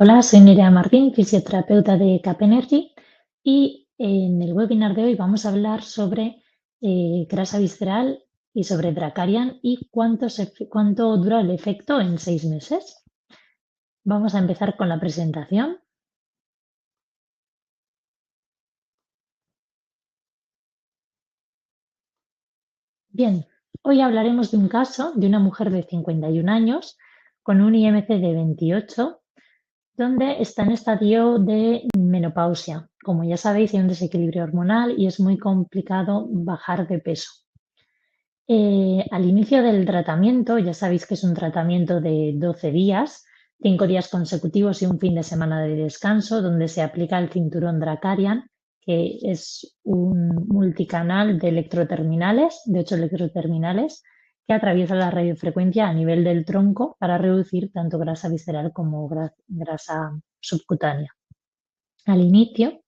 Hola, soy Nerea Martín, fisioterapeuta de CAP Energy y en el webinar de hoy vamos a hablar sobre grasa visceral y sobre Dracarian y cuánto dura el efecto en 6 meses. Vamos a empezar con la presentación. Bien, hoy hablaremos de un caso de una mujer de 51 años con un IMC de 28 donde está en estadio de menopausia. Como ya sabéis, hay un desequilibrio hormonal y es muy complicado bajar de peso. Al inicio del tratamiento, ya sabéis que es un tratamiento de 12 días, 5 días consecutivos y un fin de semana de descanso, donde se aplica el cinturón Dracarian, que es un multicanal de electroterminales, de 8 electroterminales, que atraviesa la radiofrecuencia a nivel del tronco para reducir tanto grasa visceral como grasa subcutánea. Al inicio,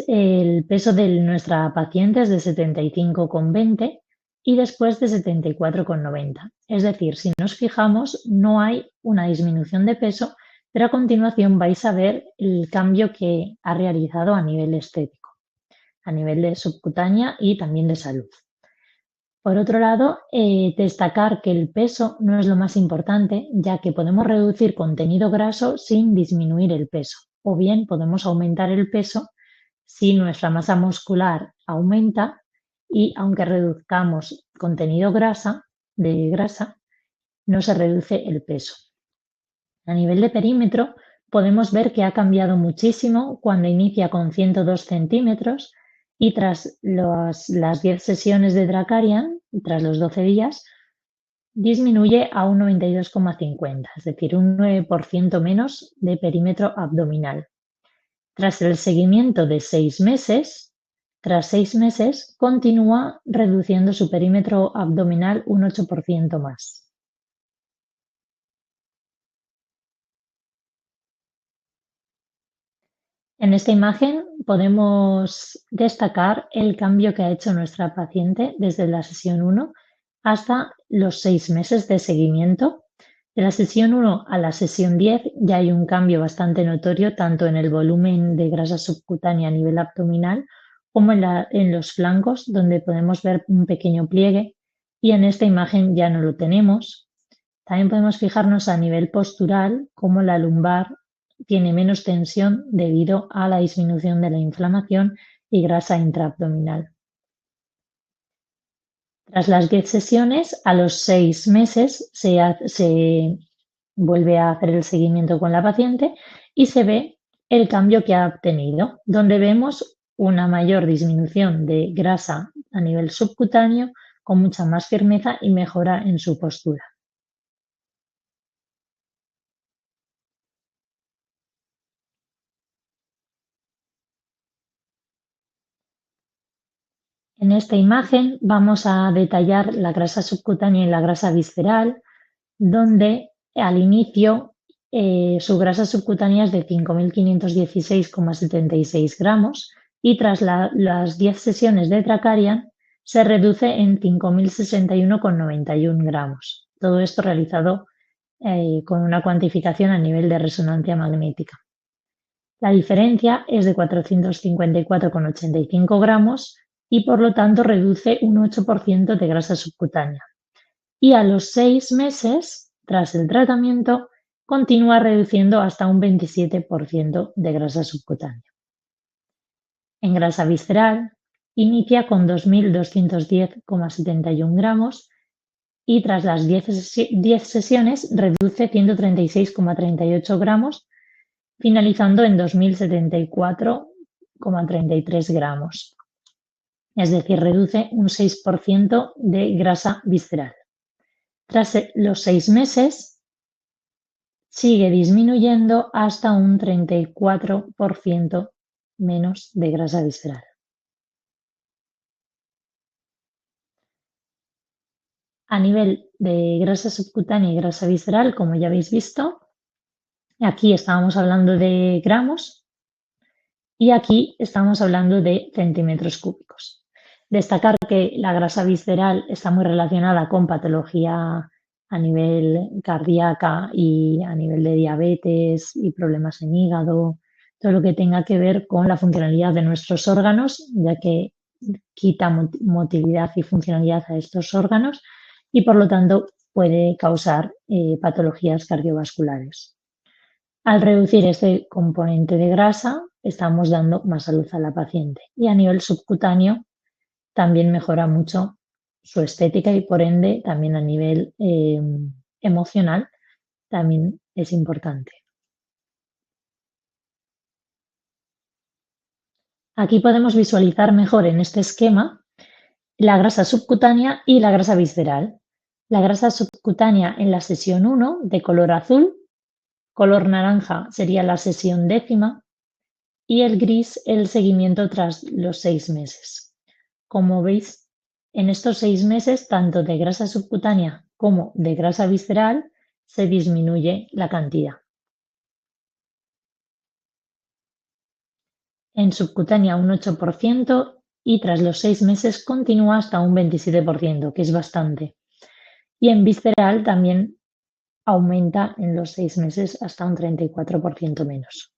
el peso de nuestra paciente es de 75,20 y después de 74,90. Es decir, si nos fijamos, no hay una disminución de peso, pero a continuación vais a ver el cambio que ha realizado a nivel estético, a nivel de subcutánea y también de salud. Por otro lado, destacar que el peso no es lo más importante, ya que podemos reducir contenido graso sin disminuir el peso, o bien podemos aumentar el peso si nuestra masa muscular aumenta y aunque reduzcamos contenido de grasa, no se reduce el peso. A nivel de perímetro, podemos ver que ha cambiado muchísimo cuando inicia con 102 centímetros y tras las 10 sesiones de Dracarian, tras los 12 días, disminuye a un 92,50, es decir, un 9% menos de perímetro abdominal. Tras el seguimiento de 6 meses, tras 6 meses, continúa reduciendo su perímetro abdominal un 8% más. En esta imagen podemos destacar el cambio que ha hecho nuestra paciente desde la sesión 1 hasta los 6 meses de seguimiento. De la sesión 1 a la sesión 10 ya hay un cambio bastante notorio tanto en el volumen de grasa subcutánea a nivel abdominal como en los flancos, donde podemos ver un pequeño pliegue, y en esta imagen ya no lo tenemos. También podemos fijarnos a nivel postural cómo la lumbar tiene menos tensión debido a la disminución de la inflamación y grasa intraabdominal. Tras las 10 sesiones, a los 6 meses se vuelve a hacer el seguimiento con la paciente y se ve el cambio que ha obtenido, donde vemos una mayor disminución de grasa a nivel subcutáneo con mucha más firmeza y mejora en su postura. En esta imagen vamos a detallar la grasa subcutánea y la grasa visceral, donde al inicio su grasa subcutánea es de 5.516,76 gramos y tras las 10 sesiones de Dracarian se reduce en 5.061,91 gramos. Todo esto realizado con una cuantificación a nivel de resonancia magnética. La diferencia es de 454,85 gramos y por lo tanto reduce un 8% de grasa subcutánea. Y a los 6 meses, tras el tratamiento, continúa reduciendo hasta un 27% de grasa subcutánea. En grasa visceral, inicia con 2.210,71 gramos y tras las 10 sesiones reduce 136,38 gramos, finalizando en 2.074,33 gramos. Es decir, reduce un 6% de grasa visceral. Tras los 6 meses, sigue disminuyendo hasta un 34% menos de grasa visceral. A nivel de grasa subcutánea y grasa visceral, como ya habéis visto, aquí estábamos hablando de gramos y aquí estamos hablando de centímetros cúbicos. Destacar que la grasa visceral está muy relacionada con patología a nivel cardíaca y a nivel de diabetes y problemas en hígado, todo lo que tenga que ver con la funcionalidad de nuestros órganos, ya que quita motilidad y funcionalidad a estos órganos y por lo tanto puede causar patologías cardiovasculares. Al reducir este componente de grasa, estamos dando más salud a la paciente y a nivel subcutáneo también mejora mucho su estética y por ende también a nivel emocional también es importante. Aquí podemos visualizar mejor en este esquema la grasa subcutánea y la grasa visceral. La grasa subcutánea en la sesión 1 de color azul, color naranja sería la sesión 10ª y el gris el seguimiento tras los 6 meses. Como veis, en estos 6 meses, tanto de grasa subcutánea como de grasa visceral, se disminuye la cantidad. En subcutánea un 8% y tras los 6 meses continúa hasta un 27%, que es bastante. Y en visceral también aumenta en los 6 meses hasta un 34% menos.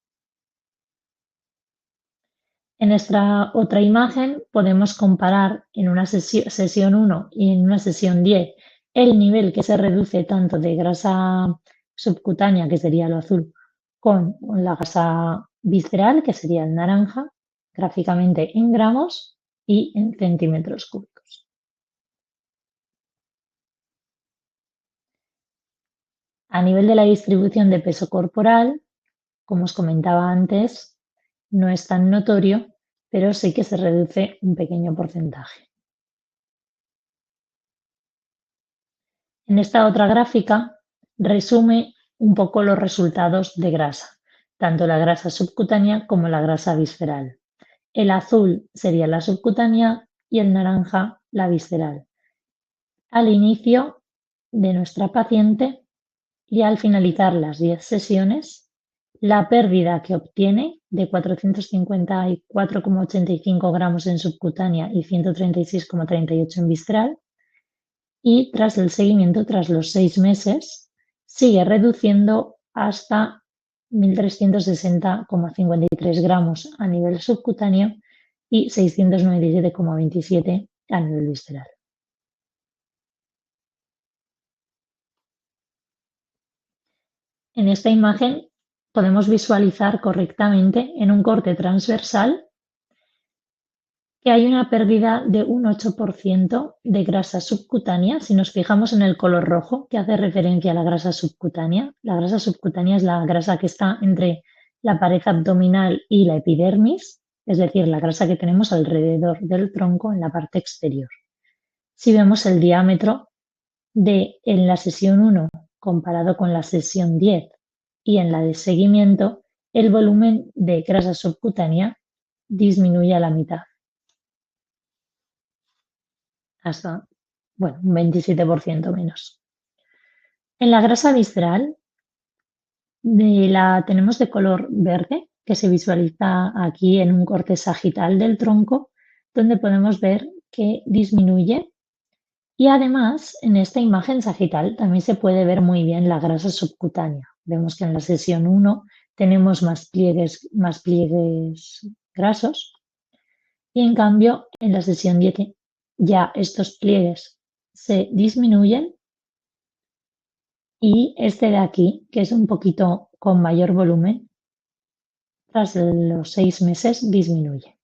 En esta otra imagen podemos comparar en una sesión 1 y en una sesión 10 el nivel que se reduce tanto de grasa subcutánea, que sería lo azul, con la grasa visceral, que sería el naranja, gráficamente en gramos y en centímetros cúbicos. A nivel de la distribución de peso corporal, como os comentaba antes, no es tan notorio, pero sí que se reduce un pequeño porcentaje. En esta otra gráfica resume un poco los resultados de grasa, tanto la grasa subcutánea como la grasa visceral. El azul sería la subcutánea y el naranja la visceral. Al inicio de nuestra paciente y al finalizar las 10 sesiones, la pérdida que obtiene de 454,85 gramos en subcutánea y 136,38 en visceral, y tras el seguimiento, tras los 6 meses, sigue reduciendo hasta 1.360,53 gramos a nivel subcutáneo y 697,27 a nivel visceral. En esta imagen podemos visualizar correctamente en un corte transversal que hay una pérdida de un 8% de grasa subcutánea. Si nos fijamos en el color rojo que hace referencia a la grasa subcutánea es la grasa que está entre la pared abdominal y la epidermis, es decir, la grasa que tenemos alrededor del tronco en la parte exterior. Si vemos el diámetro en la sesión 1 comparado con la sesión 10 y en la de seguimiento, el volumen de grasa subcutánea disminuye a la mitad, hasta un 27% menos. En la grasa visceral la tenemos de color verde, que se visualiza aquí en un corte sagital del tronco, donde podemos ver que disminuye. Y además, en esta imagen sagital también se puede ver muy bien la grasa subcutánea. Vemos que en la sesión 1 tenemos más pliegues grasos y en cambio en la sesión 10 ya estos pliegues se disminuyen y este de aquí, que es un poquito con mayor volumen, tras los 6 meses disminuye.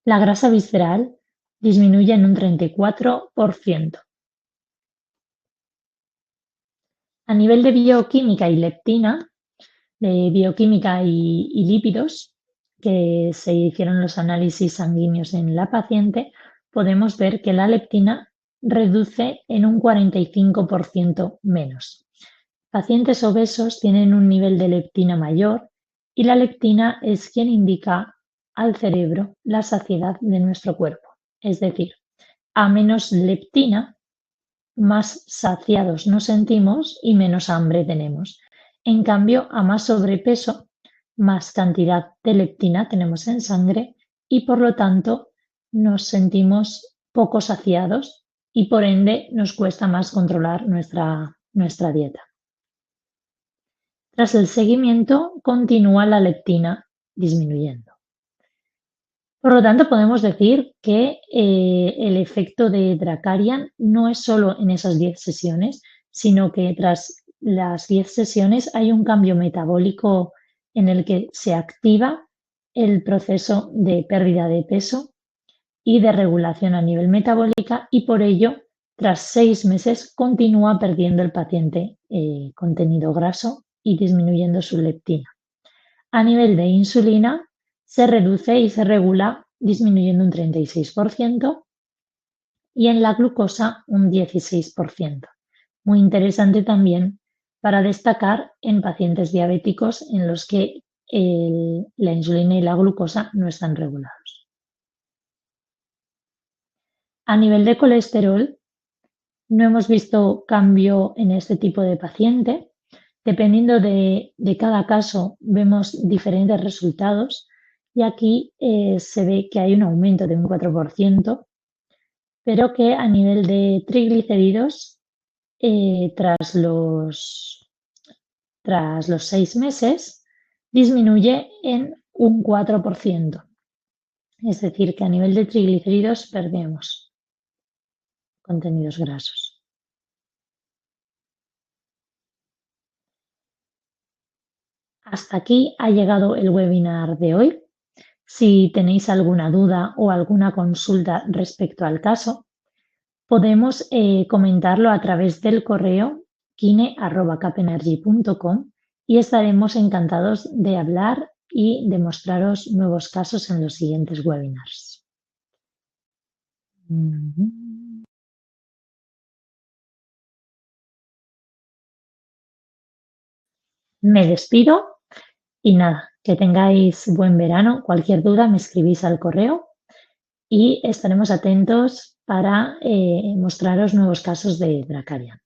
La grasa visceral disminuye en un 34%. A nivel de bioquímica y leptina, de bioquímica y lípidos, que se hicieron los análisis sanguíneos en la paciente, podemos ver que la leptina reduce en un 45% menos. Pacientes obesos tienen un nivel de leptina mayor y la leptina es quien indica al cerebro la saciedad de nuestro cuerpo. Es decir, a menos leptina, más saciados nos sentimos y menos hambre tenemos. En cambio, a más sobrepeso, más cantidad de leptina tenemos en sangre y por lo tanto nos sentimos poco saciados y por ende nos cuesta más controlar nuestra dieta. Tras el seguimiento, continúa la leptina disminuyendo. Por lo tanto, podemos decir que el efecto de Dracarian no es solo en esas 10 sesiones, sino que tras las 10 sesiones hay un cambio metabólico en el que se activa el proceso de pérdida de peso y de regulación a nivel metabólica, y por ello, tras 6 meses, continúa perdiendo el paciente contenido graso y disminuyendo su leptina. A nivel de insulina, se reduce y se regula disminuyendo un 36% y en la glucosa un 16%. Muy interesante también para destacar en pacientes diabéticos en los que la insulina y la glucosa no están regulados. A nivel de colesterol, no hemos visto cambio en este tipo de paciente. Dependiendo de cada caso, vemos diferentes resultados y aquí se ve que hay un aumento de un 4%, pero que a nivel de triglicéridos, tras los 6 meses, disminuye en un 4%. Es decir, que a nivel de triglicéridos perdemos contenidos grasos. Hasta aquí ha llegado el webinar de hoy. Si tenéis alguna duda o alguna consulta respecto al caso, podemos comentarlo a través del correo kine@capenergy.com y estaremos encantados de hablar y de mostraros nuevos casos en los siguientes webinars. Me despido y nada, que tengáis buen verano. Cualquier duda me escribís al correo y estaremos atentos para mostraros nuevos casos de Dracarian.